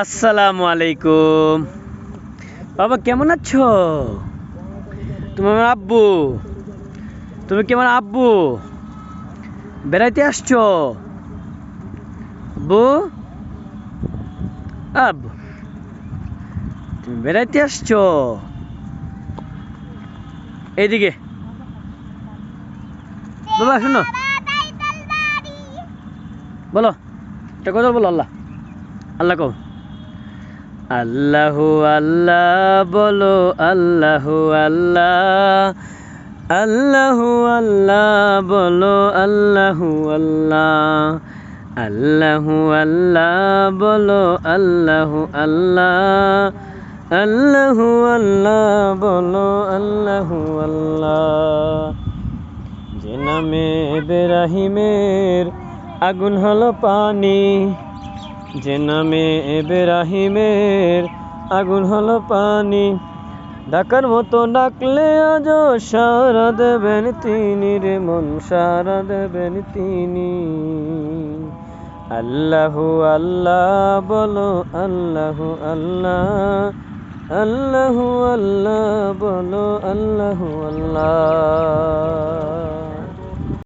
আসসালামু আলাইকুম। বাবা কেমন আছো? তুমি আমার আব্বু। তুমি কি আমার আব্বু? বেড়াইতে আসছো? আব্বু, আব্বু তুমি বেড়াইতে আসছো? এইদিকে বাবা শোনো, বলো এটা কথা বলো। আল্লাহ আল্লাহ কও। আল্লাহু আল্লাহ বলো, আল্লাহু আল্লাহ। আল্লাহু আল্লাহ বলো, আল্লাহু আল্লাহ। আল্লাহু আল্লাহ বলো, আল্লাহু আল্লাহ। আল্লাহু আল্লাহ বলো, আল্লাহু আল্লাহ। যে নামে ইব্রাহিমের আগুন হলো পানি, যে নামে ইব্রাহিমের আগুন হলো পানি, ডাকার মতো ডাকলে আজ সারা দেবেন তিনি রে মন, সারা দেবেন তিনি। আল্লাহু আল্লাহ বলো, আল্লাহু আল্লাহ। আল্লাহু আল্লাহ বলো, আল্লাহু আল্লাহ।